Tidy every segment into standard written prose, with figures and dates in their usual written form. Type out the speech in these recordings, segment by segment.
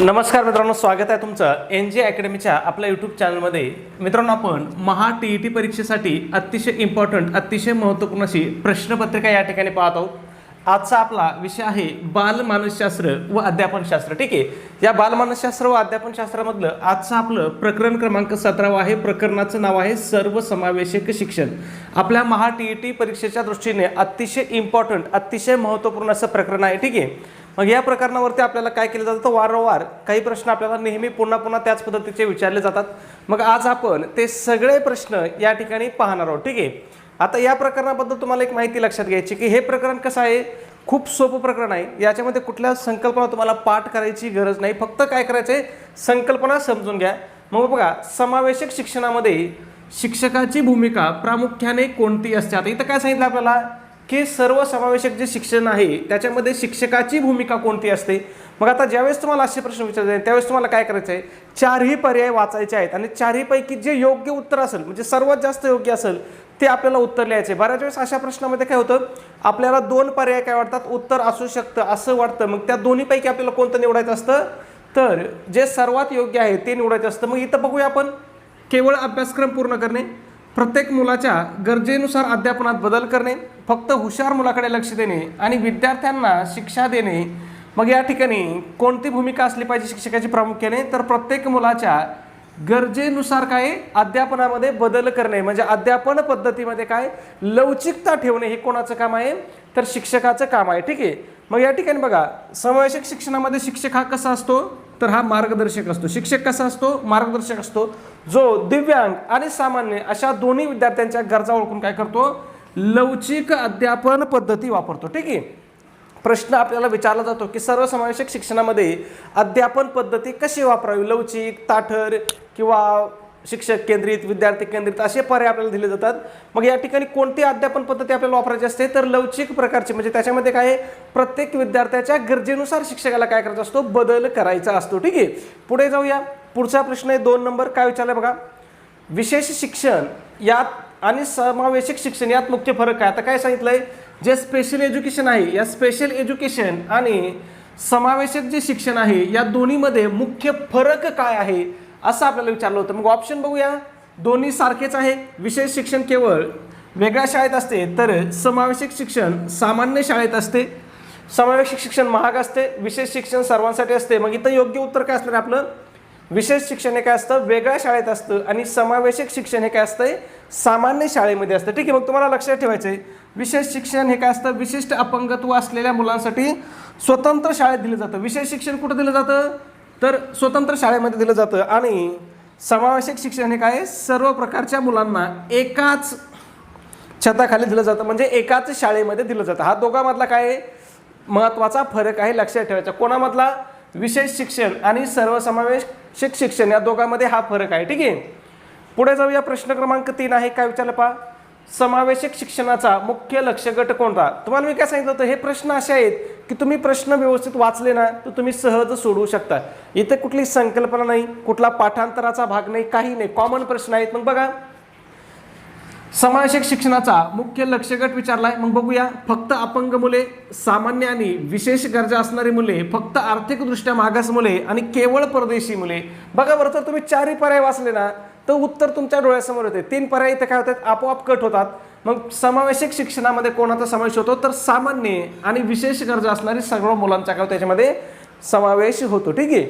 नमस्कार मित्रांनो, स्वागत आहे तुमचं एन जे अकॅडमीच्या आपल्या यूट्यूब चॅनलमध्ये. मित्रांनो, आपण महा TET परीक्षेसाठी अतिशय इम्पॉर्टंट, अतिशय महत्त्वपूर्ण अशी प्रश्नपत्रिका या ठिकाणी पाहत आहोत. आजचा आपला विषय आहे बालमानसशास्त्र व अध्यापनशास्त्र. ठीक आहे, या बालमानसशास्त्र व अध्यापनशास्त्रामधलं आजचं आपलं प्रकरण क्रमांक 17 आहे. प्रकरणाचं नाव आहे सर्वसमावेशक शिक्षण. आपल्या महा TET परीक्षेच्या दृष्टीने अतिशय इम्पॉर्टंट, अतिशय महत्त्वपूर्ण असं प्रकरण आहे. ठीक आहे, मग या प्रकरणावरती आपल्याला काय केलं जातं, वारंवार काही प्रश्न आपल्याला नेहमी पुन्हा पुन्हा त्याच पद्धतीचे विचारले जातात. मग आज आपण ते सगळे प्रश्न या ठिकाणी पाहणार आहोत. ठीक आहे, आता या प्रकरणाबद्दल तुम्हाला एक माहिती लक्षात घ्यायची की हे प्रकरण कसं आहे, खूप सोपं प्रकरण आहे. याच्यामध्ये कुठल्या संकल्पना तुम्हाला पाठ करायची गरज नाही, फक्त काय करायचं आहे, संकल्पना समजून घ्या. मग बघा, समावेशक शिक्षणामध्ये शिक्षकाची भूमिका प्रामुख्याने कोणती असते. आता इथं काय सांगितलं आपल्याला की सर्वसमावेशक जे शिक्षण आहे त्याच्यामध्ये शिक्षकाची भूमिका कोणती असते. मग आता ज्यावेळेस तुम्हाला असे प्रश्न विचारले जाईल त्यावेळेस तुम्हाला काय करायचं आहे, चारही पर्याय वाचायचे आहेत आणि चारहीपैकी जे योग्य उत्तर असेल, म्हणजे सर्वात जास्त योग्य असेल ते आपल्याला उत्तर लिहायचे. बऱ्याच वेळेस अशा प्रश्नामध्ये काय होतं, आपल्याला दोन पर्याय काय वाटतात, उत्तर असू शकतं असं वाटतं. मग त्या दोन्हीपैकी आपल्याला कोणतं निवडायचं असतं, तर जे सर्वात योग्य आहे ते निवडायचं असतं. मग इथं बघूया आपण, केवळ अभ्यासक्रम पूर्ण करणे, प्रत्येक मुलाच्या गरजेनुसार अध्यापनात बदल करणे, फक्त हुशार मुलाकडे लक्ष देणे आणि विद्यार्थ्यांना शिक्षा देणे. मग या ठिकाणी कोणती भूमिका असली पाहिजे शिक्षकाची प्रामुख्याने, तर प्रत्येक मुलाच्या गरजेनुसार काय अध्यापनामध्ये बदल करणे, म्हणजे अध्यापन पद्धतीमध्ये काय लवचिकता ठेवणे, हे कोणाचं काम आहे, तर शिक्षकाचं काम आहे. ठीक आहे, मग या ठिकाणी बघा, समावेशक शिक्षणामध्ये शिक्षक हा कसा असतो, तर हा मार्गदर्शक असतो. शिक्षक कसा असतो, मार्गदर्शक असतो, जो दिव्यांग आणि सामान्य अशा दोन्ही विद्यार्थ्यांच्या गरजा ओळखून काय करतो, लवचिक अध्यापन पद्धती वापरतो. ठीक आहे, प्रश्न आपल्याला विचारला जातो की सर्वसमावेशक शिक्षणामध्ये अध्यापन पद्धती कशी वापरावी, लवचिक, ताठर किंवा शिक्षक केंद्रित, विद्यार्थी केंद्रित असे पर्याय आपल्याला दिले जातात. मग या ठिकाणी कोणती अध्यापन पद्धती आपल्याला वापरायची असते, तर लवचिक प्रकारची, म्हणजे त्याच्यामध्ये काय आहे, प्रत्येक विद्यार्थ्याच्या गरजेनुसार शिक्षकाला काय करायचा असतो, बदल करायचा असतो. ठीक आहे, पुढे जाऊया. पुढचा प्रश्न आहे 2 नंबर. काय विचारलं बघा, विशेष शिक्षण यात आणि समावेशक शिक्षण यात मुख्य फरक आहे. आता काय सांगितलंय, जे स्पेशल एज्युकेशन आहे, या स्पेशल एज्युकेशन आणि समावेशक जे शिक्षण आहे या दोन्हीमध्ये मुख्य फरक काय आहे असं आपल्याला विचारलं होतं. मग ऑप्शन बघूया, दोन्ही सारखेच आहे. विशेष शिक्षण केवळ वेगळ्या शाळेत असते, तर समावेशक शिक्षण सामान्य शाळेत असते. समावेशक शिक्षण महाग असते, विशेष शिक्षण सर्वांसाठी असते. मग इथं योग्य उत्तर काय असणार आपलं, विशेष शिक्षण हे काय असतं, वेगळ्या शाळेत असतं आणि समावेशक शिक्षण हे काय असतं, सामान्य शाळेमध्ये असतं. ठीक आहे, मग तुम्हाला लक्षात ठेवायचं आहे, विशेष शिक्षण हे काय असतं, विशिष्ट अपंगत्व असलेल्या मुलांसाठी स्वतंत्र शाळेत दिलं जातं. विशेष शिक्षण कुठं दिलं जातं, तर स्वतंत्र शाळेमध्ये दिलं जातं. आणि समावेशक शिक्षण हे काय, सर्व प्रकारच्या मुलांना एकाच छताखाली दिलं जातं, म्हणजे एकाच शाळेमध्ये दिलं जातं. हा दोघांमधला काय महत्त्वाचा फरक आहे, लक्षात ठेवायचा. कोणामधला, विशेष शिक्षण आणि सर्वसमावेशक शिक्षण या दोघांमध्ये हा फरक आहे. ठीक आहे, पुढे जाऊया. प्रश्न क्रमांक 3 आहे. काय विचारलं पहा, समावेशक शिक्षणाचा मुख्य लक्ष गट कोणता. तुम्हाला मी काय सांगितलं होतं, हे प्रश्न असे आहेत की तुम्ही प्रश्न व्यवस्थित वाचले ना तर तुम्ही सहज सोडवू शकता. इथे कुठली संकल्पना नाही, कुठला पाठांतराचा भाग नाही, काही नाही, कॉमन प्रश्न आहेत. मग बघा, समावेशक शिक्षणाचा मुख्य लक्ष गट विचारलाय. मग बघूया, फक्त अपंग मुले, सामान्य आणि विशेष गरजा असणारी मुले, फक्त आर्थिकदृष्ट्या मागास मुले आणि केवळ परदेशी मुले. बघा बरं, तर तुम्ही चारही पर्याय वाचले ना तर उत्तर तुमच्या डोळ्यासमोर येते. 3 पर्याय इथे काय होतात, आपोआप कट होतात. मग समावेशक शिक्षणामध्ये कोणाचा समावेश होतो, तर सामान्य आणि विशेष गरजा असणारी सर्व मुलांचा काय त्याच्यामध्ये समावेश होतो. ठीक आहे,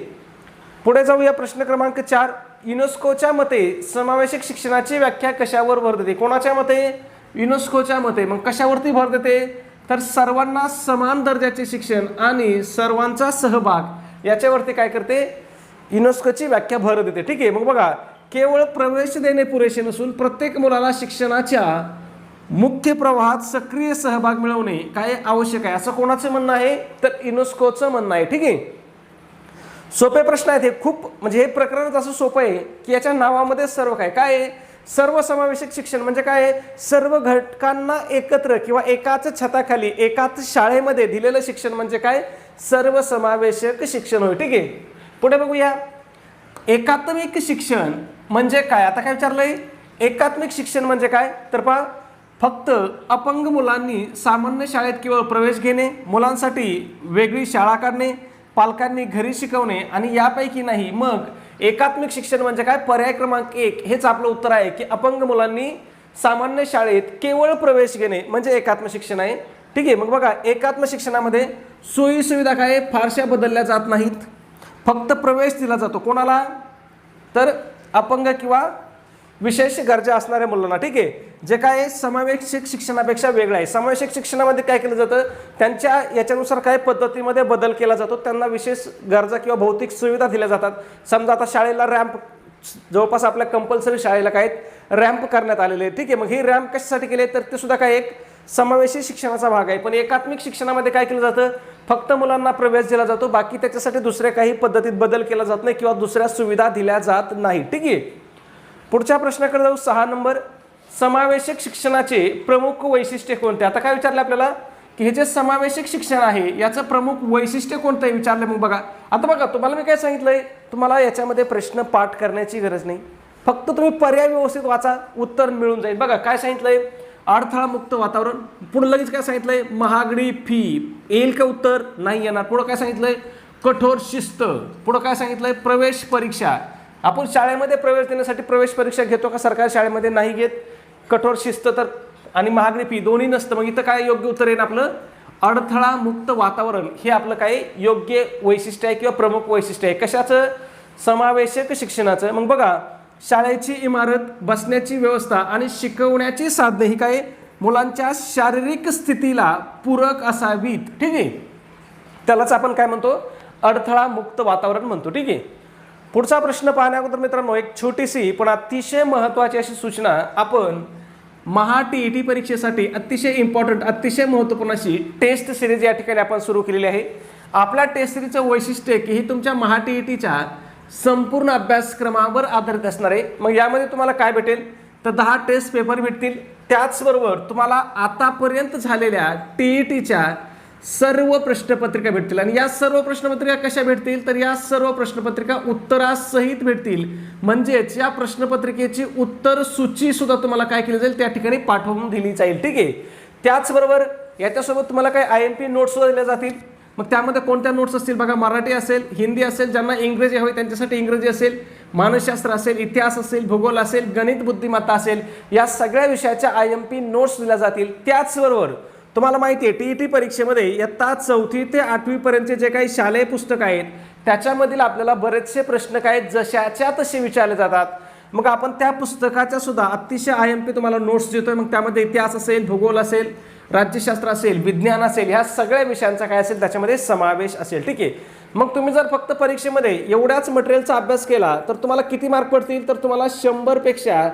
पुढे जाऊया. प्रश्न क्रमांक 4, युनेस्कोच्या मते समावेशक शिक्षणाची व्याख्या कशावर भर देते. कोणाच्या मते, युनेस्कोच्या मते. मग कशावरती भर देते, तर सर्वांना समान दर्जाचे शिक्षण आणि सर्वांचा सहभाग याच्यावरती काय करते, युनेस्कोची व्याख्या भर देते. ठीक आहे, मग बघा, केवळ प्रवेश देणे पुरेसे नसून प्रत्येक मुलाला शिक्षणाच्या मुख्य प्रवाहात सक्रिय सहभाग मिळवणे काय आवश्यक आहे, असं कोणाचं म्हणणं आहे, तर युनेस्कोचं म्हणणं आहे. ठीक आहे, सोपे प्रश्न आहेत हे खूप, म्हणजे हे प्रकरणच असं सोपं आहे की याच्या नावामध्ये सर्व काय काय आहे, सर्वसमावेशक शिक्षण म्हणजे काय, सर्व घटकांना एकत्र किंवा एकाच छताखाली एकाच शाळेमध्ये दिलेलं शिक्षण म्हणजे काय, सर्वसमावेशक शिक्षण होय. ठीक आहे, पुढे बघूया. एकात्मिक शिक्षण म्हणजे काय. आता काय विचारलंय, एकात्मिक शिक्षण म्हणजे काय, तर पहा, फक्त अपंग मुलांनी सामान्य शाळेत केवळ प्रवेश घेणे, मुलांसाठी वेगळी शाळा काढणे, पालकांनी घरी शिकवणे आणि यापैकी नाही, मग एकात्मिक शिक्षण म्हणजे काय? पर्याय क्रमांक 1 हेच आपलं उत्तर आहे की अपंग मुलांनी सामान्य शाळेत केवळ प्रवेश घेणे म्हणजे एकात्म शिक्षण आहे. ठीक आहे. मग बघा, एकात्म शिक्षणामध्ये सोयी सुविधा काय फारशा बदलल्या जात नाहीत, फक्त प्रवेश दिला जातो. कोणाला? तर अपंग किंवा विशेष गरजा असणाऱ्या मुलांना. ठीक आहे. जे काय समावेशक शिक्षणापेक्षा वेगळं आहे. समावेशक शिक्षणामध्ये काय केलं जातं? त्यांच्या याच्यानुसार काय पद्धतीमध्ये बदल केला जातो, त्यांना विशेष गरजा किंवा भौतिक सुविधा दिल्या जातात. समजा आता शाळेला रॅम्प, जवळपास आपल्या कंपल्सरी शाळेला काय रॅम्प करण्यात आलेले आहे. ठीक आहे. मग ही रॅम्प कशासाठी केले? तर ते सुद्धा काय एक समावेशी शिक्षणाचा भाग आहे. पण एकात्मिक शिक्षणामध्ये काय केलं जातं? फक्त मुलांना प्रवेश दिला जातो, बाकी त्याच्यासाठी दुसऱ्या काही पद्धतीत बदल केला जात नाही किंवा दुसऱ्या सुविधा दिल्या जात नाही. ठीक आहे. पुढच्या प्रश्नाकडे जाऊ. 6 नंबर, समावेशक शिक्षणाचे प्रमुख वैशिष्ट्य कोणते? आता काय विचारलं आपल्याला की हे जे समावेशक शिक्षण आहे याचं प्रमुख वैशिष्ट्य कोणतं आहे विचारलं. मग बघा, आता बघा तुम्हाला मी काय सांगितलंय, तुम्हाला याच्यामध्ये प्रश्न पाठ करण्याची गरज नाही, फक्त तुम्ही पर्याय व्यवस्थित वाचा, उत्तर मिळून जाईल. बघा काय सांगितलंय, अडथळा मुक्त वातावरण. पुढे लगेच काय सांगितलंय, महागडी फी. येईल का उत्तर? नाही येणार. पुढे काय सांगितलंय, कठोर शिस्त. पुढे काय सांगितलंय, प्रवेश परीक्षा. आपण शाळेमध्ये प्रवेश देण्यासाठी प्रवेश परीक्षा घेतो का? सरकारी शाळेमध्ये नाही घेत. कठोर शिस्त तर आणि महागडी फी दोन्ही नसतं. मग इथं काय योग्य उत्तर येईल आपलं? अडथळा मुक्त वातावरण हे आपलं काय योग्य वैशिष्ट्य आहे किंवा प्रमुख वैशिष्ट्य आहे. कशाचं? समावेशक शिक्षणाचं. मग बघा, शाळेची इमारत, बसण्याची व्यवस्था आणि शिकवण्याची साधने ही काय मुलांच्या शारीरिक स्थितीला पूरक असावीत. ठीक आहे. त्यालाच आपण काय म्हणतो? अडथळा मुक्त वातावरण म्हणतो. ठीक आहे. पुढचा प्रश्न पाहण्याअगोदर मित्रांनो एक छोटीशी पण अतिशय महत्त्वाची अशी सूचना, आपण महा TET परीक्षेसाठी अतिशय इम्पॉर्टंट, अतिशय महत्त्वपूर्ण अशी टेस्ट सिरीज या ठिकाणी आपण सुरू केलेली आहे. आपल्या टेस्ट सिरीजचं वैशिष्ट्य आहे की ही तुमच्या महा TETच्या संपूर्ण अभ्यासक्रमावर आधारित असणार आहे. मग यामध्ये तुम्हाला काय भेटेल? तर 10 टेस्ट पेपर भेटतील. त्याचबरोबर तुम्हाला आतापर्यंत झालेल्या TETच्या सर्व प्रश्नपत्रिका भेटतील. आणि या सर्व प्रश्नपत्रिका कशा भेटतील? तर या सर्व प्रश्नपत्रिका उत्तरासहित भेटतील. म्हणजेच या प्रश्नपत्रिकेची उत्तर सूची सुद्धा तुम्हाला काय केली जाईल? त्या ठिकाणी पाठवून दिली जाईल. ठीक आहे. त्याचबरोबर याच्यासोबत तुम्हाला काय IMP नोट्स सुद्धा दिल्या जातील. मग त्यामध्ये कोणत्या नोट्स असतील? बघा, मराठी असेल, हिंदी असेल, ज्यांना इंग्रजी हवी त्यांच्यासाठी इंग्रजी असेल, मानसशास्त्र असेल, इतिहास असेल, भूगोल असेल, गणित बुद्धिमत्ता असेल, या सगळ्या विषयाच्या IMP नोट्स दिल्या जातील. त्याचबरोबर तुम्हाला माहिती आहे TET परीक्षेमध्ये इयत्ता 4थी ते 8वी पर्यंतचे जे काही शालेय पुस्तक आहेत त्याच्यामधील आपल्याला बरेचसे प्रश्न काय जशाच्या तसे विचारले जातात. मग आपण त्या पुस्तकाच्या सुद्धा अतिशय IMP तुम्हाला नोट्स देतोय. मग त्यामध्ये इतिहास असेल, भूगोल असेल, राज्यशास्त्र असेल, विज्ञान असेल, ह्या सगळ्या विषयांचा काय असेल त्याच्यामध्ये समावेश असेल. ठीक आहे. मग तुम्ही जर फक्त परीक्षेमध्ये एवढ्याच मटेरियलचा अभ्यास केला तर तुम्हाला किती मार्क पडतील? तर तुम्हाला 100 पेक्षा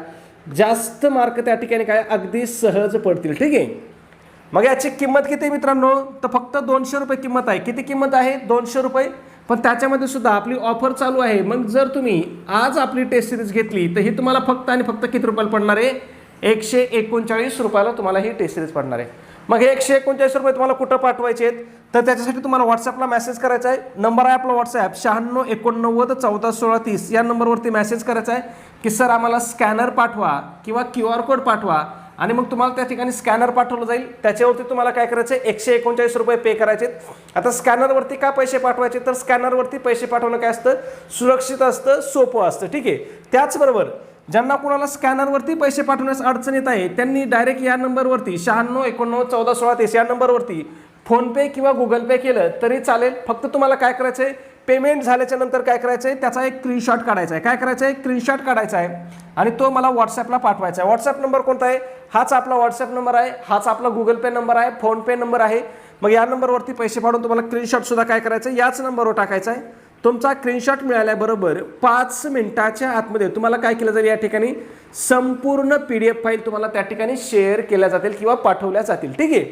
जास्त मार्क त्या ठिकाणी काय अगदी सहज पडतील. ठीक आहे. मग याची किंमत किती मित्रांनो? तर फक्त 200 रुपये किंमत आहे. किती किंमत आहे? 200 रुपये. पण त्याच्यामध्ये सुद्धा आपली ऑफर चालू आहे. मग जर तुम्ही आज आपली टेस्ट सिरीज घेतली तर ही तुम्हाला फक्त आणि फक्त किती रुपयाला पडणार आहे? 139 रुपयाला तुम्हाला ही टेस्ट सिरीज पडणार आहे. मग हे 139 रुपये तुम्हाला कुठं पाठवायचे आहेत? तर त्याच्यासाठी तुम्हाला व्हॉट्सअपला मेसेज करायचा आहे. नंबर आहे आपला व्हॉट्सअप 96 89 14 16 30. या नंबरवरती मेसेज करायचा आहे की सर आम्हाला स्कॅनर पाठवा किंवा QR कोड पाठवा. आणि मग तुम्हाला त्या ठिकाणी स्कॅनर पाठवलं जाईल. त्याच्यावरती तुम्हाला काय करायचं आहे? 139 रुपये पे करायचे. आता स्कॅनरवरती का पैसे पाठवायचे? तर स्कॅनरवरती पैसे पाठवणं काय असतं? सुरक्षित असतं, सोपं असतं. ठीक आहे. त्याचबरोबर ज्यांना कोणाला स्कॅनरवरती पैसे पाठवण्यास अडचण येत आहे त्यांनी डायरेक्ट या नंबरवरती 96 89 14 16 30 या नंबरवरती फोनपे किंवा गुगल पे केलं तरी चालेल. फक्त तुम्हाला काय करायचं आहे? पेमेंट झाल्याच्या नंतर काय करायचं आहे? त्याचा एक स्क्रीनशॉट काढायचा आहे. काय करायचं आहे? स्क्रीनशॉट काढायचा आहे आणि तो मला व्हॉट्सअपला पाठवायचा आहे. व्हॉट्सअप नंबर कोणता आहे? हाच आपला व्हॉट्सअप नंबर आहे, हाच आपला गुगल पे नंबर आहे, फोनपे नंबर आहे. मग या नंबरवरती पैसे पाठवून तुम्हाला स्क्रीनशॉट सुद्धा काय करायचं आहे? याच नंबरवर टाकायचा आहे. तुमचा स्क्रीनशॉट मिळाल्याबरोबर 5 मिनिटाच्या आतमध्ये तुम्हाला काय केलं जाईल? या ठिकाणी संपूर्ण PDF फाईल तुम्हाला त्या ठिकाणी शेअर केल्या जातील किंवा पाठवल्या जातील. ठीक आहे.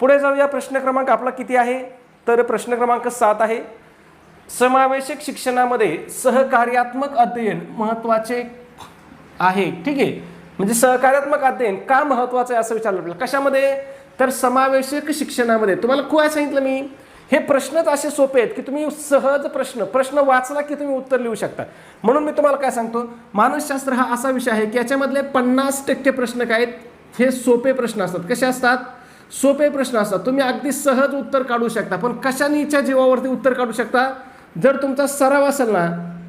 पुढे जाऊया. प्रश्न क्रमांक आपला किती आहे? तर प्रश्न क्रमांक 7 आहे. समावेशक शिक्षणामध्ये सहकार्यात्मक अध्ययन महत्त्वाचे आहे. ठीक आहे. म्हणजे सहकार्यात्मक अध्ययन का महत्त्वाचं आहे असं विचारलं आपल्याला. कशामध्ये? तर समावेशक शिक्षणामध्ये. तुम्हाला काय सांगितलं मी? हे प्रश्नच असे सोपे आहेत की तुम्ही सहज प्रश्न वाचला की तुम्ही उत्तर लिहू शकता. म्हणून मी तुम्हाला काय सांगतो, मानसशास्त्र हा असा विषय आहे की याच्यामधले 50% प्रश्न काय आहेत? हे सोपे प्रश्न असतात. कसे असतात? सोपे प्रश्न असतात, तुम्ही अगदी सहज उत्तर काढू शकता. पण कशानीच्या जीवावरती उत्तर काढू शकता, जर तुमचा सराव असेल ना,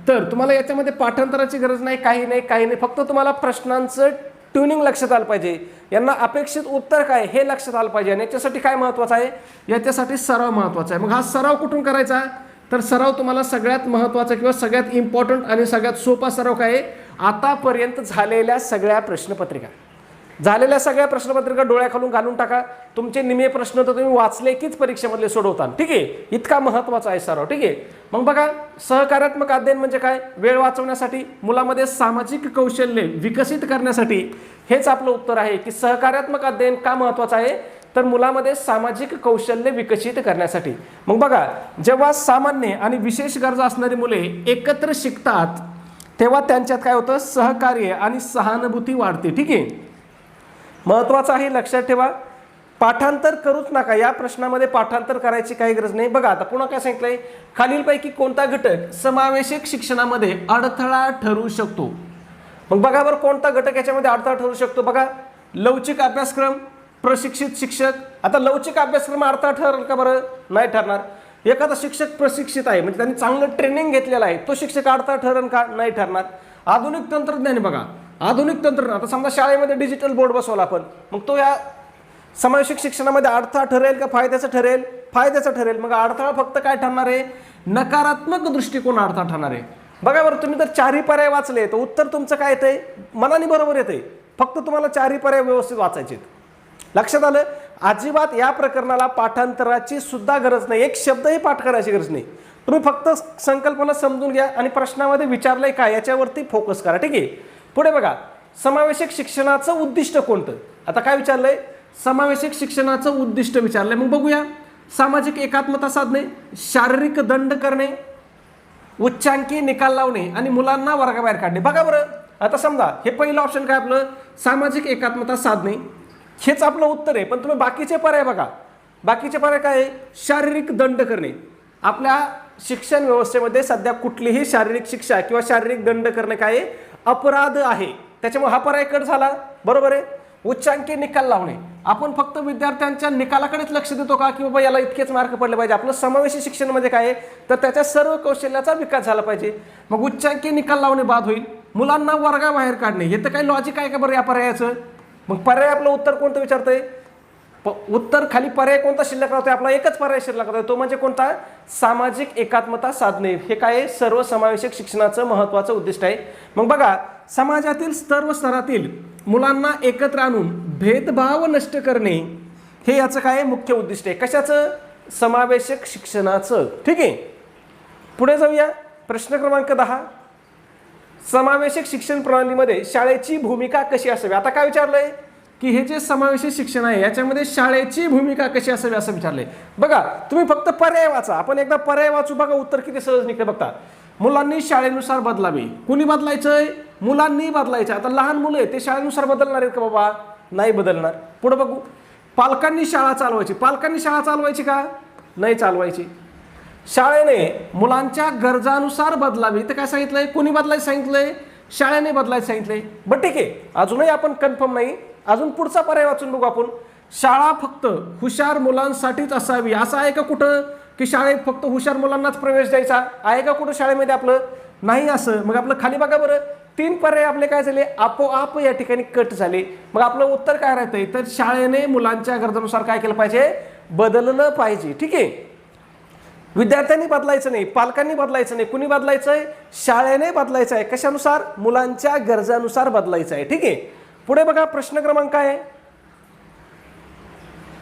तर तुम्हाला याच्यामध्ये पाठांतराची गरज नाही, काही नाही. फक्त तुम्हाला प्रश्नांचं ट्युनिंग लक्षात आलं पाहिजे, यांना अपेक्षित उत्तर काय हे लक्षात आलं पाहिजे. आणि याच्यासाठी काय महत्त्वाचं आहे, याच्यासाठी सराव महत्त्वाचा आहे. मग हा सराव कुठून करायचा, तर सराव तुम्हाला सगळ्यात महत्त्वाचा किंवा सगळ्यात इम्पॉर्टंट आणि सगळ्यात सोपा सराव काय आहे, आतापर्यंत झालेल्या सगळ्या प्रश्नपत्रिका डोळ्याखालून घालून टाका. तुमचे निमे प्रश्न तर तुम्ही वाचले कीच परीक्षेमधले सोडवता, ठीक आहे. इतका महत्त्वाचा आहे सराव, ठीक आहे. मग बघा, सहकार्यात्मक अध्ययन म्हणजे काय, वेळ वाचवण्यासाठी, मुलामध्ये सामाजिक कौशल्य विकसित करण्यासाठी. हेच आपलं उत्तर आहे की सहकार्यात्मक अध्ययन का महत्त्वाचं आहे, तर मुलामध्ये सामाजिक कौशल्य विकसित करण्यासाठी. मग बघा, जेव्हा सामान्य आणि विशेष गरजा असणारी मुले एकत्र शिकतात तेव्हा त्यांच्यात काय होतं, सहकार्य आणि सहानुभूती वाढते, ठीक आहे. महत्त्वाचं आहे, लक्षात ठेवा. पाठांतर करूच नका, या प्रश्नामध्ये पाठांतर करायची काही गरज नाही. बघा आता पुन्हा काय सांगितलंय, खालीलपैकी कोणता घटक समावेशक शिक्षणामध्ये अडथळा ठरू शकतो. मग बघा बरं, कोणता घटक याच्यामध्ये अडथळा ठरू शकतो. बघा, लवचिक अभ्यासक्रम, प्रशिक्षित शिक्षक. आता लवचिक अभ्यासक्रम अडथळा ठरेल का बरं, नाही ठरणार. एखादा शिक्षक प्रशिक्षित आहे म्हणजे त्यांनी चांगलं ट्रेनिंग घेतलेलं आहे, तो शिक्षक अडथळा ठरेल का, नाही ठरणार. आधुनिक तंत्रज्ञान, बघा आधुनिक तंत्रज्ञान, आता समजा शाळेमध्ये डिजिटल बोर्ड बसवला आपण, मग तो या समावेशक शिक्षणामध्ये अडथळा ठरेल का फायद्याचं ठरेल, फायद्याचं ठरेल. मग अडथळा फक्त काय ठरणार आहे, नकारात्मक दृष्टिकोन अडथळा ठरणार आहे. बघा बरं, तुम्ही जर चारही पर्याय वाचले तर उत्तर तुमचं काय येतंय, मनाने बरोबर येतंय. फक्त तुम्हाला चारही पर्याय व्यवस्थित वाचायचे. लक्षात आलं. अजिबात या प्रकरणाला पाठांतराची सुद्धा गरज नाही, एक शब्दही पाठ करायची गरज नाही. तुम्ही फक्त संकल्पना समजून घ्या आणि प्रश्नामध्ये विचारलंय काय याच्यावरती फोकस करा, ठीक आहे. पुढे बघा, समावेशक शिक्षणाचं उद्दिष्ट कोणतं. आता काय विचारलंय, समावेशक शिक्षणाचं उद्दिष्ट विचारलंय. मग बघूया, सामाजिक एकात्मता साधणे, शारीरिक दंड करणे, उच्चांकी निकाल लावणे आणि मुलांना वर्गाबाहेर काढणे. बघा बरं, आता समजा हे पहिलं ऑप्शन काय आपलं, सामाजिक एकात्मता साधणे, हेच आपलं उत्तर आहे. पण तुम्ही बाकीचे पर्याय बघा, बाकीचे पर्याय काय आहे, शारीरिक दंड करणे. आपल्या शिक्षण व्यवस्थेमध्ये सध्या कुठलीही शारीरिक शिक्षा किंवा शारीरिक दंड करणे काय अपराध आहे, त्याच्यामुळे हा पर्याय कट झाला, बरोबर आहे. उच्चांकी निकाल लावणे, आपण फक्त विद्यार्थ्यांच्या निकालाकडेच लक्ष देतो का, की बाबा याला इतकेच मार्क पडले पाहिजे. आपलं समावेशी शिक्षण म्हणजे काय आहे, तर त्याच्या सर्व कौशल्याचा विकास झाला पाहिजे. मग उच्चांकी निकाल लावणे बाद होईल, मुलांना वर्गाबाहेर काढणे, हे तर काही लॉजिक आहे का बरं या पर्यायाचं. मग पर्याय आपलं उत्तर कोणतं विचारतंय, उत्तर खाली पर्याय कोणता शिल्लक राहतोय, आपला एकच पर्याय शिल्लक राहतोय, तो म्हणजे कोणता, सामाजिक एकात्मता साधणे. हे काय सर्व समावेशक शिक्षणाचं महत्त्वाचं उद्दिष्ट आहे. मग बघा, समाजातील सर्व स्तरातील मुलांना एकत्र आणून भेदभाव नष्ट करणे, हे याचं काय मुख्य उद्दिष्ट आहे. कशाचं, समावेशक शिक्षणाचं, ठीक आहे. पुढे जाऊया, प्रश्न क्रमांक 10, समावेशक शिक्षण प्रणालीमध्ये शाळेची भूमिका कशी असावी. आता काय विचारलंय की हे जे समावेशी शिक्षण आहे याच्यामध्ये शाळेची भूमिका कशी असावी असं विचारलंय. बघा, तुम्ही फक्त पर्याय वाचा, आपण एकदा पर्याय वाचू, बघा उत्तर किती सहज निघते. बघता, मुलांनी शाळेनुसार बदलावे, कुणी बदलायचंय, मुलांनी बदलायचं. आता लहान मुलं आहे ते शाळेनुसार बदलणार आहेत का बाबा, नाही बदलणार. पुढे बघू, पालकांनी शाळा चालवायची, पालकांनी शाळा चालवायची का, नाही चालवायची. शाळेने मुलांच्या गरजानुसार बदलावी, तर काय सांगितलंय, कुणी बदलायचं सांगितलंय, शाळेने बदलायचं सांगितलंय. बरं ठीक आहे, अजूनही आपण कन्फर्म नाही, अजून पुढचा पर्याय वाचून बघू आपण. शाळा फक्त हुशार मुलांसाठीच असावी, असं आहे का कुठं, की शाळेत फक्त हुशार मुलांनाच प्रवेश द्यायचा आहे का कुठं शाळेमध्ये, आपलं नाही असं. मग आपलं खाली बघा बरं, 3 पर्याय आपले काय झाले, आपोआप या ठिकाणी कट झाले. मग आपलं उत्तर काय राहतंय, तर शाळेने मुलांच्या गरजानुसार काय केलं पाहिजे, बदललं पाहिजे, ठीक आहे. विद्यार्थ्यांनी बदलायचं नाही, पालकांनी बदलायचं नाही, कुणी बदलायचंय, शाळेने बदलायचं आहे. कशानुसार, मुलांच्या गरजानुसार बदलायचं आहे, ठीक आहे. पुढे बघा, प्रश्न क्रमांक आहे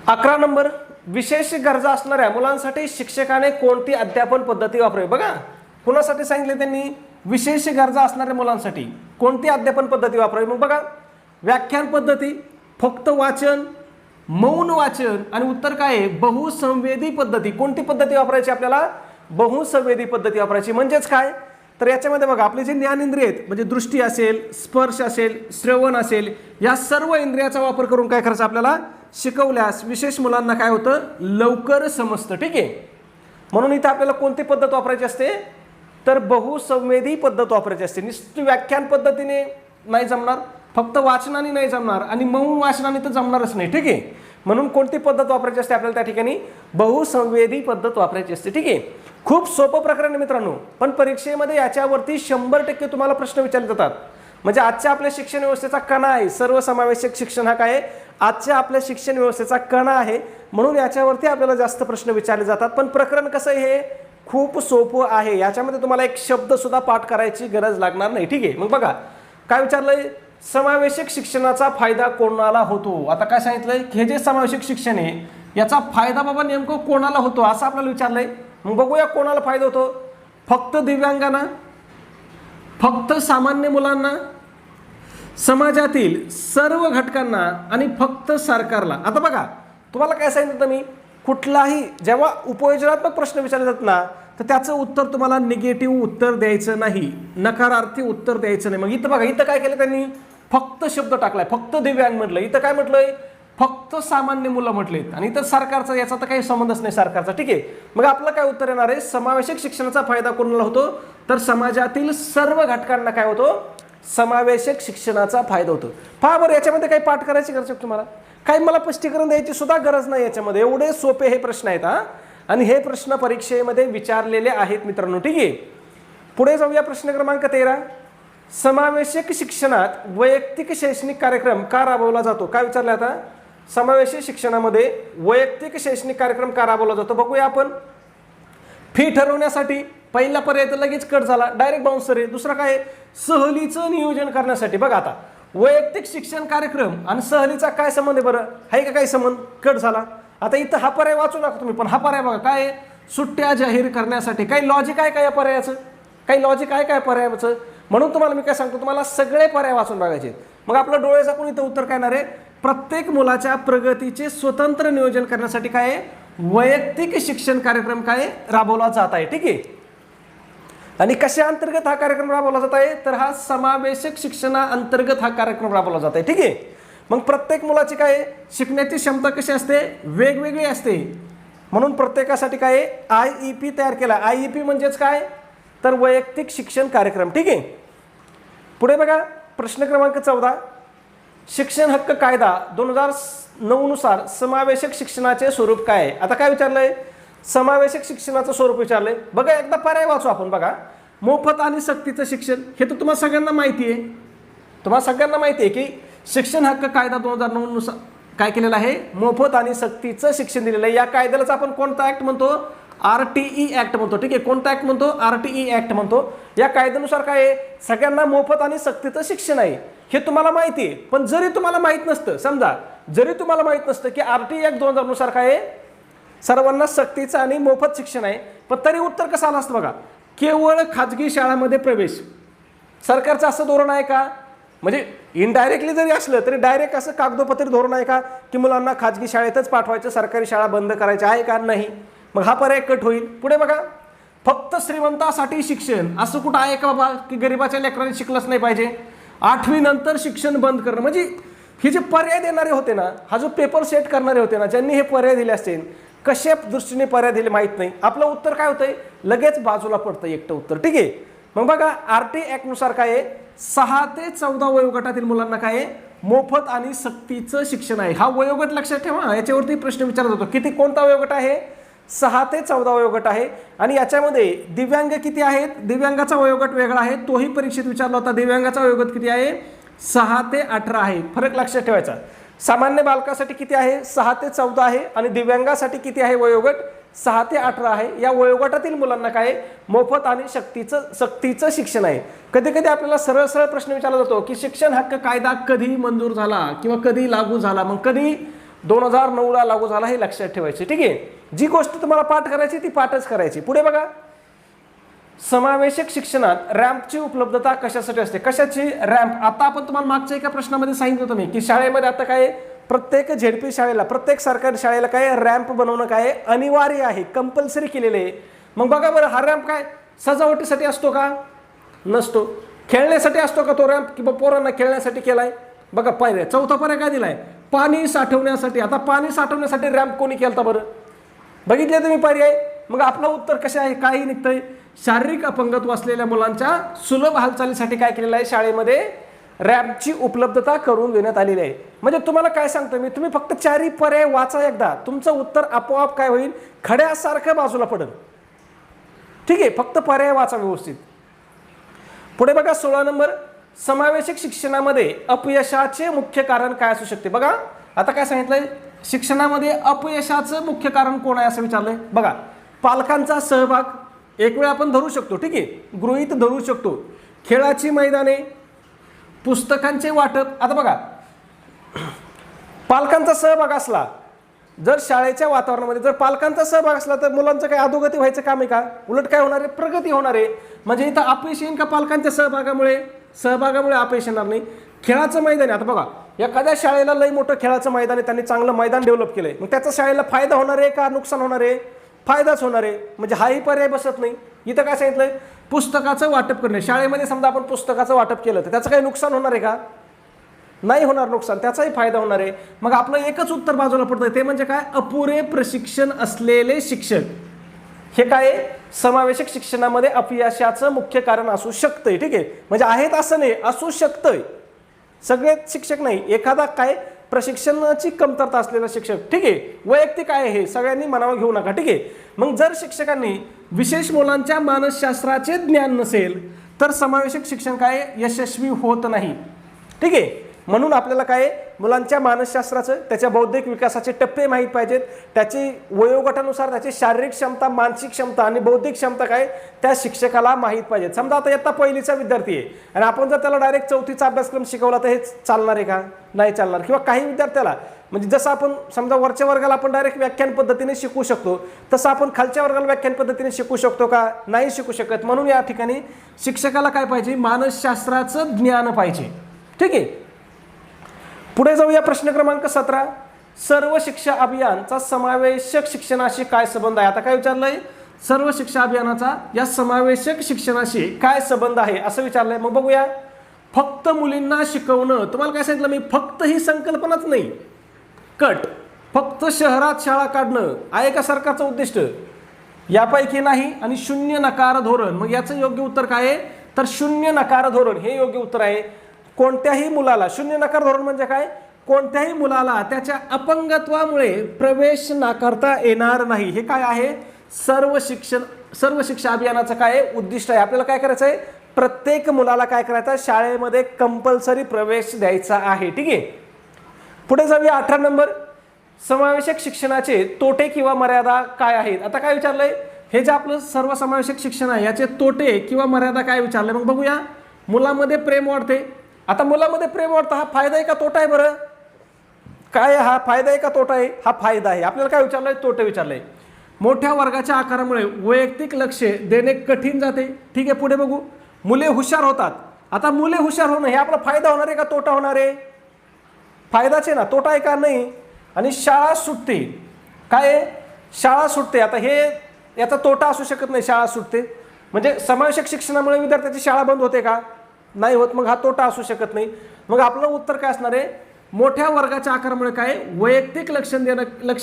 11 नंबर, विशेष गरजा असणाऱ्या मुलांसाठी शिक्षकाने कोणती अध्यापन पद्धती वापरावी. बघा, कुणासाठी सांगितले त्यांनी, विशेष गरजा असणाऱ्या मुलांसाठी कोणती अध्यापन पद्धती वापरावी. मग बघा, व्याख्यान पद्धती, फक्त वाचन, मौन वाचन आणि उत्तर काय आहे, बहुसंवेदी पद्धती. कोणती पद्धती वापरायची आपल्याला, बहुसंवेदी पद्धती वापरायची. म्हणजेच काय, तर याच्यामध्ये बघा, आपले जे ज्ञानेंद्रिय आहेत म्हणजे दृष्टी असेल, स्पर्श असेल, श्रवण असेल, या सर्व इंद्रियाचा वापर करून काय करायचं आपल्याला, शिकवल्यास विशेष मुलांना काय होतं, लवकर समजतं, ठीक आहे. म्हणून इथं आपल्याला कोणती पद्धत वापरायची असते, तर बहुसंवेदी पद्धत वापरायची असते. नुसती व्याख्यान पद्धतीने नाही जमणार, फक्त वाचनाने नाही जमणार आणि मौन वाचनाने तर जमणारच नाही, ठीक आहे. म्हणून कोणती पद्धत वापरायची असते आपल्याला त्या ठिकाणी? बहुसंवेदी पद्धत वापरायची असते. ठीक आहे, खूप सोपं प्रकरण आहे मित्रांनो, पण परीक्षेमध्ये याच्यावरती 100% तुम्हाला प्रश्न विचारले जातात. म्हणजे आजच्या आपल्या शिक्षण व्यवस्थेचा कणा आहे, सर्वसमावेशक शिक्षण हा काय आहे? आजच्या आपल्या शिक्षण व्यवस्थेचा कणा आहे, म्हणून याच्यावरती आपल्याला जास्त प्रश्न विचारले जातात. पण प्रकरण कसं आहे? हे खूप सोपं आहे, याच्यामध्ये तुम्हाला एक शब्द सुद्धा पाठ करायची गरज लागणार नाही. ठीक आहे, मग बघा काय विचारलंय? समावेशक शिक्षणाचा फायदा कोणाला होतो? आता काय सांगितलंय की हे जे समावेशक शिक्षण आहे याचा फायदा बाबा नेमकं कोणाला होतो असं आपल्याला विचारलंय. मग बघूया कोणाला फायदा होतो. फक्त दिव्यांगांना, फक्त सामान्य मुलांना, समाजातील सर्व घटकांना आणि फक्त सरकारला. आता बघा तुम्हाला काय सांगितलं मी, कुठलाही जेव्हा उपयोजनात्मक प्रश्न विचारले जातात ना तर त्याचं उत्तर तुम्हाला निगेटिव्ह उत्तर द्यायचं नाही, नकारार्थी उत्तर द्यायचं नाही. मग इथं बघा, इथं काय केलं त्यांनी? फक्त शब्द टाकलाय, फक्त दिव्यांग म्हटलं. इथं काय म्हटलंय? फक्त सामान्य मुलं म्हटलेत. आणि इथं सरकारचा याचा तर काही संबंधच नाही सरकारचा. ठीक आहे, मग आपलं काय उत्तर येणार आहे? समावेशक शिक्षणाचा फायदा कोणाला होतो? तर समाजातील सर्व घटकांना काय होतो? समावेशक शिक्षणाचा फायदा होतो. पहा बरं, याच्यामध्ये काही पाठ करायची गरज आहे तुम्हाला? काही मला स्पष्टीकरण द्यायची सुद्धा गरज नाही याच्यामध्ये, एवढे सोपे हे प्रश्न आहेत हा. आणि हे प्रश्न परीक्षेमध्ये विचारलेले आहेत मित्रांनो. ठीक आहे, पुढे जाऊया. प्रश्न क्रमांक 13. समावेशक शिक्षणात वैयक्तिक शैक्षणिक कार्यक्रम का राबवला जातो? काय विचारलं आता? समावेशक शिक्षणामध्ये वैयक्तिक शैक्षणिक कार्यक्रम का राबवला जातो? बघूया आपण. फी ठरवण्यासाठी, पहिला पर्याय तर लगेच कट झाला, डायरेक्ट बाउन्सर आहे. दुसरा काय? सहलीचं नियोजन करण्यासाठी. बघा आता वैयक्तिक शिक्षण कार्यक्रम आणि सहलीचा काय संबंध आहे बरं? आहे का काही संबंध? कट झाला. आता इथं हा पर्याय वाचू नका तुम्ही, पण हा पर्याय बघा काय आहे? सुट्ट्या जाहीर करण्यासाठी. काही लॉजिक आहे का या पर्यायाचं? काही लॉजिक आहे काय पर्यायाचं? म्हणून तुम्हाला मी काय सांगतो, तुम्हाला सगळे पर्याय वाचून बघायचे. मग आपलं डोळे झाकून इथं उत्तर काय येणार आहे? प्रत्येक मुलाच्या प्रगतीचे स्वतंत्र नियोजन करण्यासाठी काय आहे? वैयक्तिक शिक्षण कार्यक्रम काय राबवला जात आहे. ठीक आहे, आणि कशा अंतर्गत हा कार्यक्रम राबवला जात आहे? तर हा समावेशक शिक्षणाअंतर्गत हा कार्यक्रम राबवला जात आहे. ठीक आहे, मग प्रत्येक मुलाची काय शिकण्याची क्षमता कशी असते? वेगवेगळी असते. म्हणून प्रत्येकासाठी काय IEP तयार केला. IEP म्हणजेच काय? तर वैयक्तिक शिक्षण कार्यक्रम. ठीक आहे, पुढे बघा. प्रश्न क्रमांक 14. शिक्षण हक्क कायदा 2009 नुसार समावेशक शिक्षणाचे स्वरूप काय आहे? आता काय विचारलंय? समावेशक शिक्षणाचं स्वरूप विचारलंय. बघा एकदा पर्याय वाचू आपण. बघा, मोफत आणि सक्तीचं शिक्षण. हे तर तुम्हाला सगळ्यांना माहिती आहे. तुम्हाला सगळ्यांना माहिती आहे की शिक्षण हक्क कायदा 2009 नुसार काय केलेलं आहे? मोफत आणि सक्तीचं शिक्षण दिलेलं आहे. या कायद्यालाच आपण कोणता ऍक्ट म्हणतो? RTE ऍक्ट म्हणतो. ठीक आहे, कोणता ऍक्ट म्हणतो? RTE ऍक्ट म्हणतो. या कायद्यानुसार काय आहे? सगळ्यांना मोफत आणि सक्तीचं शिक्षण आहे, हे तुम्हाला माहिती आहे. पण जरी तुम्हाला माहित नसतं, समजा जरी तुम्हाला माहित नसतं की RTE ऍक्ट 2000 नुसार काय आहे? सर्वांना सक्तीचं आणि मोफत शिक्षण आहे, पण तरी उत्तर कसं आलं असतं बघा. केवळ खाजगी शाळांमध्ये प्रवेश. सरकारचं असं धोरण आहे का? म्हणजे इनडायरेक्टली जरी असलं तरी डायरेक्ट असं कागदोपत्री धोरण आहे का की मुलांना खाजगी शाळेतच पाठवायचं, सरकारी शाळा बंद करायच्या आहे का? नाही. मग हा पर्याय कट होईल. पुढे बघा. फक्त श्रीमंतासाठी शिक्षण. असं कुठं आहे का बाबा की गरिबाच्या लेकरांनी शिकलंच नाही पाहिजे? 8वी नंतर शिक्षण बंद करणं. म्हणजे हे जे पर्याय देणारे होते ना, हा जो पेपर सेट करणारे होते ना, ज्यांनी हे पर्याय दिले असतील, कशा दृष्टीने पर्याय दिले माहीत नाही. आपलं उत्तर काय होतंय? लगेच बाजूला पडतं एकटं उत्तर. ठीक आहे, मग बघा RTE ऍक्ट नुसार काय आहे? 6 ते 14 वयोगटातील मुलांना काय आहे? मोफत आणि सक्तीचं शिक्षण आहे. हा वयोगट लक्षात ठेवा, याच्यावरती प्रश्न विचारला जातो. किती, कोणता वयोगट आहे? 6 ते 14 वयोगट आहे. आणि याच्यामध्ये दिव्यांग किती आहेत? दिव्यांगाचा वयोगट वेगळा आहे, तोही परीक्षेत विचारला होता. दिव्यांगाचा वयोगट किती आहे? 6 ते 18 आहे. फरक लक्षात ठेवायचा. सामान्य बालकासाठी किती आहे? 6 ते 14 आहे. आणि दिव्यांगासाठी किती आहे वयोगट? 6 ते 18 आहे. या वयोगटातील मुलांना काय? मोफत आणि सक्तीचं शिक्षण आहे. कधी कधी आपल्याला सरळ सरळ प्रश्न विचारला जातो की शिक्षण हक्क कायदा कधी मंजूर झाला किंवा कधी लागू झाला? मग कधी? 2009 ला लागू झाला, हे लक्षात ठेवायचे. ठीक आहे, जी गोष्ट तुम्हाला पाठ करायची ती पाठच करायची. पुढे बघा. समावेशक शिक्षणात रॅम्पची उपलब्धता कशासाठी असते? कशाची रॅम्प? आता आपण तुम्हाला मागच्या एका प्रश्नामध्ये सांगितलं होतं मी की शाळेमध्ये आता काय प्रत्येक ZP शाळेला, प्रत्येक सरकारी शाळेला काय रॅम्प बनवणं काय अनिवार्य आहे, कंपल्सरी केलेले आहे. मग बघा बरं, हा रॅम्प काय सजावटीसाठी असतो का? नसतो. खेळण्यासाठी असतो का तो रॅम्प? किंवा पोरांना खेळण्यासाठी केलाय? बघा पाहिजे. चौथा पर्याय काय दिलाय? पाणी साठवण्यासाठी. आता पाणी साठवण्यासाठी रॅम्प कोणी केलता बरं? बघितले तुम्ही पर्याय? मग आपलं उत्तर कसं आहे? काही निघतंय? शारीरिक अपंगत्व असलेल्या मुलांच्या सुलभ हालचालीसाठी काय केलेलं आहे? शाळेमध्ये रॅम्पची उपलब्धता करून देण्यात आलेली आहे. म्हणजे तुम्हाला काय सांगतो मी, तुम्ही फक्त चारही पर्याय वाचा एकदा, तुमचं उत्तर आपोआप काय होईल, खड्यासारखं बाजूला पडेल. ठीक आहे, फक्त पर्याय वाचा व्यवस्थित. पुढे बघा 16 नंबर, समावेशक शिक्षणामध्ये अपयशाचे मुख्य कारण काय असू शकते. बघा आता काय सांगितलंय, शिक्षणामध्ये अपयशाचं मुख्य कारण कोण आहे असं विचारलंय. बघा पालकांचा सहभाग एक वेळ आपण धरू शकतो, ठीक आहे, गृहीत धरू शकतो. खेळाची मैदाने, पुस्तकांचे वाटप. आता बघा पालकांचा सहभाग असला, जर शाळेच्या वातावरणामध्ये जर पालकांचा सहभाग असला तर मुलांचं काही अधोगती व्हायचं काम आहे का, उलट काय होणार आहे, प्रगती होणार आहे. म्हणजे इथं अपयश येईल का पालकांच्या सहभागामुळे अपयश येणार नाही. खेळाचं मैदान आहे, आता बघा एखाद्या शाळेला लई मोठं खेळाचं मैदान आहे, त्यांनी चांगलं मैदान डेव्हलप केलंय, मग त्याचा शाळेला फायदा होणार आहे का नुकसान होणार आहे, फायदाच होणार आहे. म्हणजे हाही पर्याय बसत नाही. इथं काय सांगितलंय, पुस्तकाचं वाटप करणे. शाळेमध्ये समजा आपण पुस्तकाचं वाटप केलं तर त्याचं काही नुकसान होणार आहे का, नाही होणार नुकसान, त्याचाही फायदा होणार आहे. मग आपलं एकच उत्तर बाजूला पडतंय, ते म्हणजे काय, अपुरे प्रशिक्षण असलेले शिक्षक. हे काय, समावेशक शिक्षणामध्ये अपयशाचं मुख्य कारण असू शकतंय. ठीक आहे, म्हणजे आहेत असं नाही, असू शकतंय. सगळे शिक्षक नाही, एखादा काय प्रशिक्षणाची कमतरता असलेला शिक्षक. ठीक आहे, वैयक्तिक आहे हे, सगळ्यांनी मनावर घेऊ नका. ठीक आहे, मग जर शिक्षकांनी विशेष मुलांच्या मानसशास्त्राचे ज्ञान नसेल तर समावेशक शिक्षण काय यशस्वी होत नाही. ठीक आहे, म्हणून आपल्याला काय मुलांच्या मानसशास्त्राचं, त्याच्या बौद्धिक विकासाचे टप्पे माहीत पाहिजेत, त्याची वयोगटानुसार त्याची शारीरिक क्षमता, मानसिक क्षमता आणि बौद्धिक क्षमता काय त्या शिक्षकाला माहीत पाहिजेत. समजा आता इयत्ता पहिलीचा विद्यार्थी आहे आणि आपण जर त्याला डायरेक्ट 4थीचा अभ्यासक्रम शिकवला तर हे चालणार आहे का, नाही चालणार. किंवा काही विद्यार्थ्याला म्हणजे जसं आपण समजा वरच्या वर्गाला आपण डायरेक्ट व्याख्यान पद्धतीने शिकू शकतो, तसं आपण खालच्या वर्गाला व्याख्यान पद्धतीने शिकू शकतो का, नाही शिकू शकत. म्हणून या ठिकाणी शिक्षकाला काय पाहिजे, मानसशास्त्राचं ज्ञान पाहिजे. ठीक आहे, पुढे जाऊया. प्रश्न क्रमांक 17, सर्व शिक्षा अभियानचा समावेशक शिक्षणाशी काय संबंध आहे. आता काय विचारलंय, सर्व शिक्षा अभियानाचा या समावेशक शिक्षणाशी काय संबंध आहे असं विचारलंय. मग बघूया, फक्त मुलींना शिकवणं. तुम्हाला काय सांगितलं मी, फक्त ही संकल्पनाच नाही, कट फक्त शहरात शाळा काढणं आहे का सरकारचं उद्दिष्ट, यापैकी नाही. आणि शून्य नकार धोरण, मग याचं योग्य उत्तर काय आहे, तर शून्य नकार धोरण हे योग्य उत्तर आहे. कोणत्याही मुलाला, शून्य नकार धोरण म्हणजे काय, कोणत्याही मुलाला त्याच्या अपंगत्वामुळे प्रवेश नाकारता येणार नाही. हे काय आहे, सर्व शिक्षा अभियानाचं काय उद्दिष्ट आहे. आपल्याला काय करायचं आहे, प्रत्येक मुलाला काय करायचं आहे, शाळेमध्ये कंपल्सरी प्रवेश द्यायचा आहे. ठीक आहे, पुढे जाऊया. 18 नंबर, समावेशक शिक्षणाचे तोटे किंवा मर्यादा काय आहेत. आता काय विचारलंय, हे जे आपलं सर्व समावेशक शिक्षण आहे याचे तोटे किंवा मर्यादा काय विचारलंय. मग बघूया, मुलामध्ये प्रेम वाढते. आता मुलामध्ये प्रेम वाढतं, हा फायदा आहे का तोटा आहे, बरं काय, हा फायदा आहे का तोटा आहे, हा फायदा आहे. आपल्याला काय विचारलंय, तोटे विचारलंय. मोठ्या वर्गाच्या आकारामुळे वैयक्तिक लक्ष देणे कठीण जाते. ठीक आहे, पुढे बघू, मुले हुशार होतात. आता मुले हुशार होणं हे आपला फायदा होणार आहे का तोटा होणार आहे, फायदाच आहे ना, तोटा आहे का नाही. आणि शाळा सुटते, काय शाळा सुटते. आता हे याचा तोटा असू शकत नाही, शाळा सुटते म्हणजे समावेशक शिक्षणामुळे विद्यार्थ्याची शाळा बंद होते का, नाही होत, मग हा तोटा असू शकत नाही. मग आपलं उत्तर काय असणार आहे, मोठ्या वर्गाच्या आकारामुळे काय वैयक्तिक लक्ष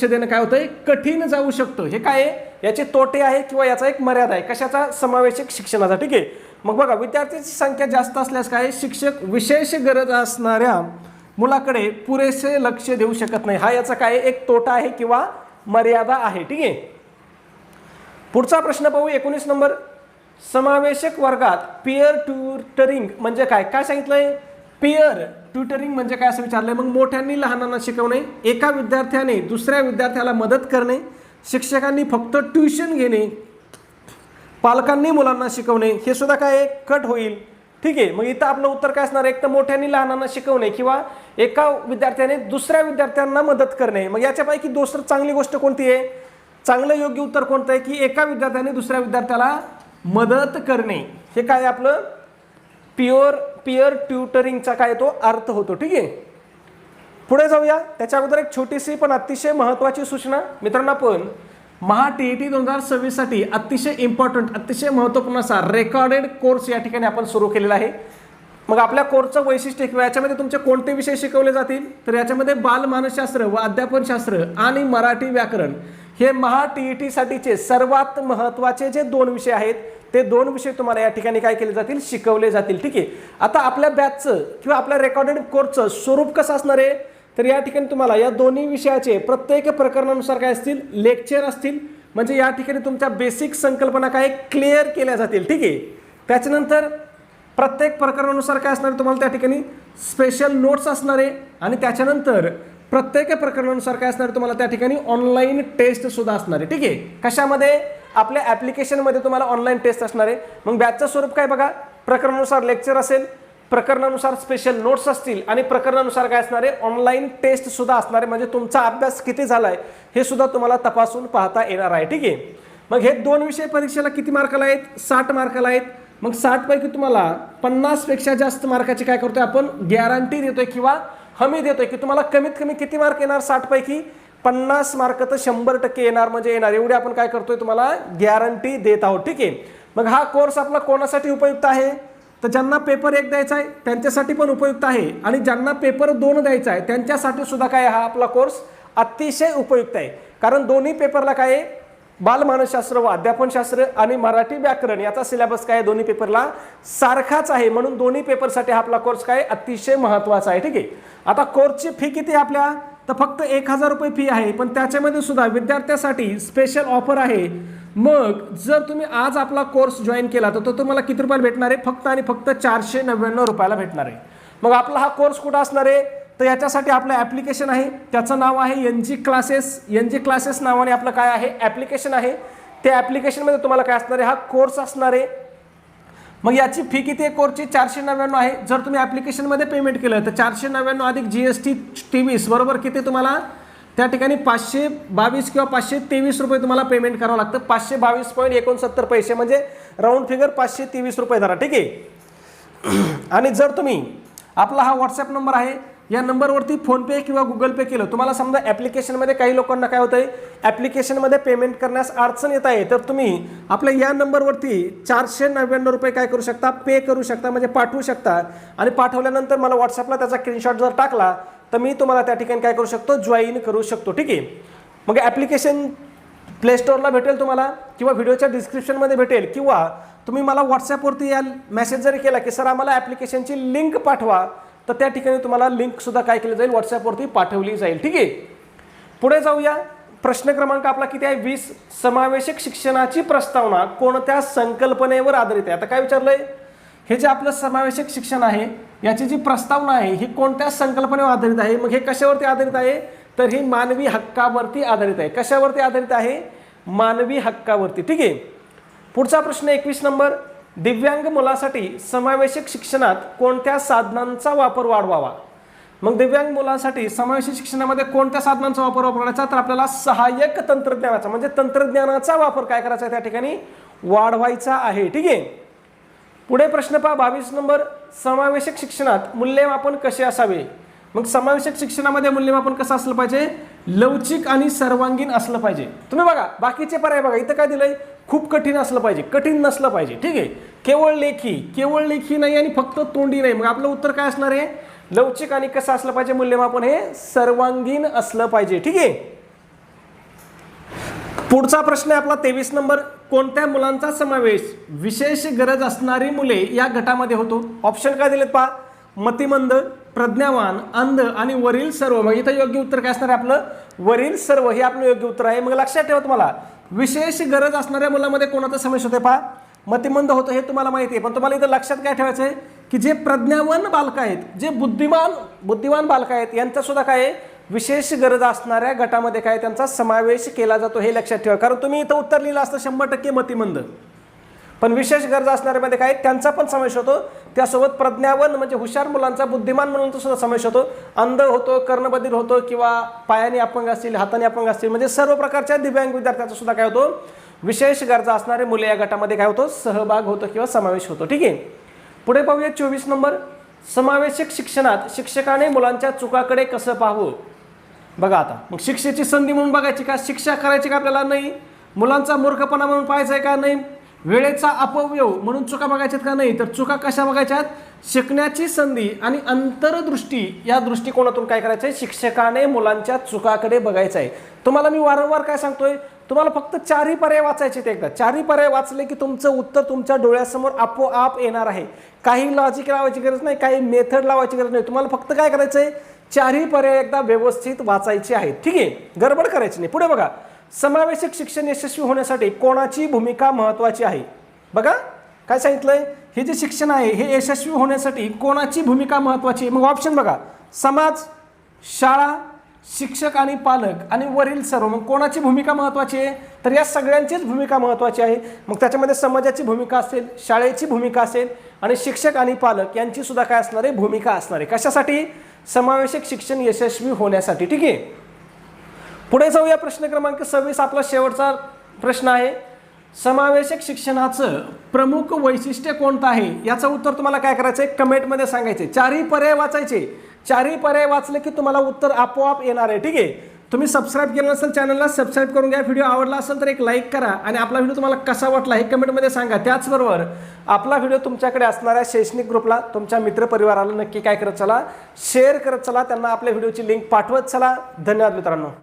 देणं काय होतंय, कठीण जाऊ शकतं. हे काय आहे, याचे तोटे आहे किंवा याचा एक मर्यादा आहे, कशाचा, समावेशक शिक्षणाचा. ठीक आहे, मग बघा, विद्यार्थ्यांची संख्या जास्त असल्यास काय, शिक्षक विशेष गरज असणाऱ्या मुलाकडे पुरेसे लक्ष देऊ शकत नाही. हा याचा काय एक तोटा आहे किंवा मर्यादा आहे. ठीक आहे, पुढचा प्रश्न पाहू. 19 नंबर, समावेशक वर्गात पियर ट्युटरिंग म्हणजे काय. काय सांगितलंय, पियर ट्युटरिंग म्हणजे काय असं विचारलंय. मग मोठ्यांनी लहानांना शिकवणे, एका विद्यार्थ्याने दुसऱ्या विद्यार्थ्याला मदत करणे, शिक्षकांनी फक्त ट्युशन घेणे, पालकांनी मुलांना शिकवणे, हे सुद्धा काय कट होईल. ठीक आहे, मग इथं आपलं उत्तर काय असणार, एक तर मोठ्यांनी लहानांना शिकवणे किंवा एका विद्यार्थ्याने दुसऱ्या विद्यार्थ्यांना मदत करणे. मग याच्यापैकी दुसरं चांगली गोष्ट कोणती आहे, चांगलं योग्य उत्तर कोणतं आहे की एका विद्यार्थ्याने दुसऱ्या विद्यार्थ्याला मदत करणे. हे काय आपलं पियर ट्युटरिंगचा काय तो अर्थ होतो. ठीक आहे, पुढे जाऊया. त्याच्या अगोदर एक छोटीशी पण अतिशय महत्त्वाची सूचना मित्रांनो, आपण महा TET 2026 साठी अतिशय इम्पॉर्टंट, अतिशय महत्त्वपूर्ण असा रेकॉर्डेड कोर्स या ठिकाणी आपण सुरू केलेला आहे. मग आपल्या कोर्सचं वैशिष्ट्य किंवा याच्यामध्ये तुमचे कोणते विषय शिकवले जातील, तर याच्यामध्ये बाल मानसशास्त्र व अध्यापनशास्त्र आणि मराठी व्याकरण हे महा TET साठीचे सर्वात महत्त्वाचे जे 2 विषय आहेत ते 2 विषय तुम्हाला या ठिकाणी काय केले जातील, शिकवले जातील. ठीक आहे. आता आपल्या बॅचचं किंवा आपल्या रेकॉर्डेड कोर्सचं स्वरूप कसं असणार आहे, तर या ठिकाणी तुम्हाला या दोन्ही विषयाचे प्रत्येक प्रकरणानुसार काय असतील, लेक्चर असतील. म्हणजे या ठिकाणी तुमच्या बेसिक संकल्पना काय क्लिअर केल्या जातील. ठीक आहे. त्याच्यानंतर प्रत्येक प्रकरणानुसार काय असणार तुम्हाला त्या ठिकाणी स्पेशल नोट्स असणार आहे आणि त्याच्यानंतर प्रत्येक प्रकरणानुसार काय असणार तुम्हाला त्या ठिकाणी ऑनलाईन टेस्ट सुद्धा असणार आहे. ठीक आहे. कशामध्ये, आपल्या ॲप्लिकेशनमध्ये तुम्हाला ऑनलाईन टेस्ट असणार आहे. मग बॅचचं स्वरूप काय बघा, प्रकरणानुसार लेक्चर असेल, प्रकरणानुसार स्पेशल नोट्स असतील आणि प्रकरणानुसार काय असणार आहे, ऑनलाईन टेस्ट सुद्धा असणार आहे. म्हणजे तुमचा अभ्यास किती झाला आहे हे सुद्धा तुम्हाला तपासून पाहता येणार आहे. ठीक आहे. मग हे 2 विषय परीक्षेला किती मार्काला आहेत, 60 मार्काला आहेत. मग 60 पैकी तुम्हाला 50 पेक्षा जास्त मार्काची काय करतोय आपण, गॅरंटी देतोय किंवा हमी देतोय की तुम्हाला कमीत कमी किती मार्क येणार, 60 पैकी 50 मार्क तर 100% येणार म्हणजे येणार, एवढे आपण काय करतोय तुम्हाला गॅरंटी देत आहोत. ठीक आहे. मग हा कोर्स आपला कोणासाठी उपयुक्त आहे, तर ज्यांना पेपर 1 द्यायचा आहे त्यांच्यासाठी पण उपयुक्त आहे आणि ज्यांना पेपर 2 द्यायचा आहे त्यांच्यासाठी सुद्धा काय हा आपला कोर्स अतिशय उपयुक्त आहे. कारण दोन्ही पेपरला काय आहे, बालमानसशास्त्र व अध्यापनशास्त्र आणि मराठी व्याकरण याचा सिलेबस काय दोन्ही पेपरला सारखाच आहे. म्हणून दोन्ही पेपरसाठी हा आपला कोर्स काय अतिशय महत्त्वाचा आहे. ठीक आहे. आता कोर्सची फी किती आहे आपल्या, तर फक्त 1000 रुपये फी आहे. पण त्याच्यामध्ये सुद्धा विद्यार्थ्यासाठी स्पेशल ऑफर आहे. मग जर तुम्ही आज आपला कोर्स जॉईन केला तर तो तुम्हाला किती रुपयाला भेटणार आहे, फक्त आणि फक्त 499 रुपयाला भेटणार आहे. मग आपला हा कोर्स कुठं असणार आहे, तर याच्यासाठी आपलं ॲप्लिकेशन आहे, त्याचं नाव आहे NG क्लासेस नावाने आपलं काय आहे ॲप्लिकेशन आहे. त्या ॲप्लिकेशनमध्ये तुम्हाला काय असणार आहे, हा कोर्स असणार आहे. मग याची फी किती आहे, कोर्सची 499 आहे. जर तुम्ही ॲप्लिकेशनमध्ये पेमेंट केलं तर 499 अधिक GST 23 बरोबर किती तुम्हाला त्या ठिकाणी 522 किंवा 523 रुपये तुम्हाला पेमेंट करावं लागतं. 522.69 पैसे म्हणजे राऊंड फिगर 523 रुपये धरा. ठीक आहे. आणि जर तुम्ही आपला हा व्हॉट्सॲप नंबर आहे, या नंबरवरती फोनपे किंवा गुगल पे केलं, तुम्हाला समजा ॲप्लिकेशनमध्ये काही लोकांना काय होतं आहे, ॲप्लिकेशनमध्ये पेमेंट करण्यास अडचण येत आहे, तर तुम्ही आपल्या या नंबरवरती 499 रुपये काय करू शकता, पे करू शकता, म्हणजे पाठवू शकता. आणि पाठवल्यानंतर मला व्हॉट्सॲपला त्याचा स्क्रीनशॉट जर टाकला तर मी तुम्हाला त्या ठिकाणी काय करू शकतो, जॉईन करू शकतो. ठीक आहे. मग ॲप्लिकेशन प्ले स्टोअरला भेटेल तुम्हाला किंवा व्हिडिओच्या डिस्क्रिप्शनमध्ये भेटेल किंवा तुम्ही मला व्हॉट्सॲपवरती या मेसेज जरी केला की सर आम्हाला ॲप्लिकेशनची लिंक पाठवा, तर त्या ठिकाणी तुम्हाला लिंकसुद्धा काय केली जाईल, व्हॉट्सॲपवरती पाठवली जाईल. ठीक आहे. पुढे जाऊया. प्रश्न क्रमांक आपला किती आहे, 20. समावेशक शिक्षणाची प्रस्तावना कोणत्या संकल्पनेवर आधारित आहे. आता काय विचारलंय, हे जे आपलं समावेशक शिक्षण आहे याची जी प्रस्तावना आहे ही कोणत्या संकल्पनेवर आधारित आहे. मग हे कशावरती आधारित आहे, तर ही मानवी हक्कावरती आधारित आहे. कशावरती आधारित आहे, मानवी हक्कावरती. ठीक आहे. पुढचा प्रश्न 21 नंबर, दिव्यांग मुलासाठी समावेशक शिक्षणात कोणत्या साधनांचा वापर वाढवावा. मग दिव्यांग मुलांसाठी समावेशक शिक्षणामध्ये कोणत्या साधनांचा वापर करायचा, तर आपल्याला सहाय्यक तंत्रज्ञानाचा म्हणजे तंत्रज्ञानाचा वापर काय करायचा त्या ठिकाणी वाढवायचा आहे. ठीक आहे. पुढे प्रश्न पहा 22 नंबर, समावेशक शिक्षणात मूल्यमापन कसे असावे. मग समावेशक शिक्षणामध्ये मूल्यमापन कसं असलं पाहिजे, लवचिक आणि सर्वांगीण असलं पाहिजे. तुम्ही बघा बाकीचे पर्याय बघा, इथं काय दिलंय, खूप कठीण असलं पाहिजे, कठीण नसलं पाहिजे. ठीक आहे. केवळ लेखी नाही आणि फक्त तोंडी नाही. मग आपलं उत्तर काय असणार आहे, लवचिक आणि कसं असलं पाहिजे मूल्यमापन, हे सर्वांगीण असलं पाहिजे. ठीक आहे. पुढचा प्रश्न आहे आपला 23 नंबर, कोणत्या मुलांचा समावेश विशेष गरज असणारी मुले या गटामध्ये होतो. ऑप्शन काय दिलेत पहा, मतिमंद, प्रज्ञावान, अंध आणि वरील सर्व. मग इथं योग्य उत्तर काय असणार आहे आपलं, वरील सर्व हे आपलं योग्य उत्तर आहे. मग लक्षात ठेवा, तुम्हाला विशेष गरज असणाऱ्या मुलामध्ये कोणाचा समावेश होते पहा, मतिमंद होतं हे तुम्हाला माहिती आहे. पण तुम्हाला इथं लक्षात काय ठेवायचं आहे की जे प्रज्ञावान बालक आहेत, जे बुद्धिमान बालक आहेत यांचा सुद्धा काय विशेष गरज असणाऱ्या गटामध्ये काय त्यांचा समावेश केला जातो, हे लक्षात ठेवा. कारण तुम्ही इथं उत्तर लिहिलं असतं 100% मतिमंद, पण विशेष गरज असणाऱ्यामध्ये काय त्यांचा पण समावेश होतो. त्यासोबत प्रज्ञावान म्हणजे हुशार मुलांचा, बुद्धिमान मुलांचा सुद्धा समावेश होतो. अंध होतो, कर्णबधिर होतो किंवा पायाने अपंग असतील, हाताने अपंग असतील, म्हणजे सर्व प्रकारच्या दिव्यांग विद्यार्थ्यांचा सुद्धा काय होतो, विशेष गरजा असणारे मुले या गटामध्ये काय होतो, सहभाग होतो किंवा समावेश होतो. ठीक आहे. पुढे पाहूया 24 नंबर, समावेशक शिक्षणात शिक्षकाने मुलांच्या चुकाकडे कसं पाहावं. बघा आता मग शिक्षेची संधी म्हणून बघायची का, शिक्षा करायची का आपल्याला, नाही. मुलांचा मूर्खपणा म्हणून पाहायचं आहे का, नाही. वेळेचा अपव्यय म्हणून चुका बघायच्यात का नाही, तर चुका कशा बघायच्यात, शिकण्याची संधी आणि अंतरदृष्टी या दृष्टिकोनातून काय करायचं आहे, शिक्षकाने मुलांच्या चुकाकडे बघायचं आहे. तुम्हाला मी वारंवार काय सांगतोय, तुम्हाला फक्त 4ही पर्याय वाचायचे ते एकदा. 4ही पर्याय वाचले की तुमचं उत्तर तुमच्या डोळ्यासमोर आपोआप येणार आहे. काही लॉजिक लावायची गरज नाही, काही मेथड लावायची गरज नाही. तुम्हाला फक्त काय करायचं आहे, 4ही पर्याय एकदा व्यवस्थित वाचायचे आहेत. ठीक आहे, गडबड करायची नाही. पुढे बघा, समावेशक शिक्षण यशस्वी होण्यासाठी कोणाची भूमिका महत्त्वाची आहे. बघा काय सांगितलंय, हे जे शिक्षण आहे हे यशस्वी होण्यासाठी कोणाची भूमिका महत्त्वाची आहे. मग ऑप्शन बघा, समाज, शाळा, शिक्षक आणि पालक आणि वरील सर्व. मग कोणाची भूमिका महत्त्वाची आहे, तर या सगळ्यांचीच भूमिका महत्त्वाची आहे. मग त्याच्यामध्ये समाजाची भूमिका असेल, शाळेची भूमिका असेल आणि शिक्षक आणि पालक यांची सुद्धा काय असणार आहे, भूमिका असणार आहे. कशासाठी, समावेशक शिक्षण यशस्वी होण्यासाठी. ठीक आहे, पुढे जाऊया. प्रश्न क्रमांक 26 आपला शेवटचा प्रश्न आहे. समावेशक शिक्षणाचं प्रमुख वैशिष्ट्य कोणतं आहे, याचं उत्तर तुम्हाला काय करायचं आहे, कमेंटमध्ये सांगायचे. 4ही पर्याय वाचायचे. 4ही पर्याय वाचले की तुम्हाला उत्तर आपोआप येणार आहे. ठीक आहे, तुम्ही सबस्क्राईब केलं नसेल चॅनलला सबस्क्राईब करून घ्या. व्हिडिओ आवडला असेल तर एक लाईक करा आणि आपला व्हिडिओ तुम्हाला कसा वाटला हे कमेंटमध्ये सांगा. त्याचबरोबर आपला व्हिडिओ तुमच्याकडे असणाऱ्या शैक्षणिक ग्रुपला, तुमच्या मित्रपरिवाराला नक्की काय करत चला, शेअर करत चला. त्यांना आपल्या व्हिडिओची लिंक पाठवत चला. धन्यवाद मित्रांनो.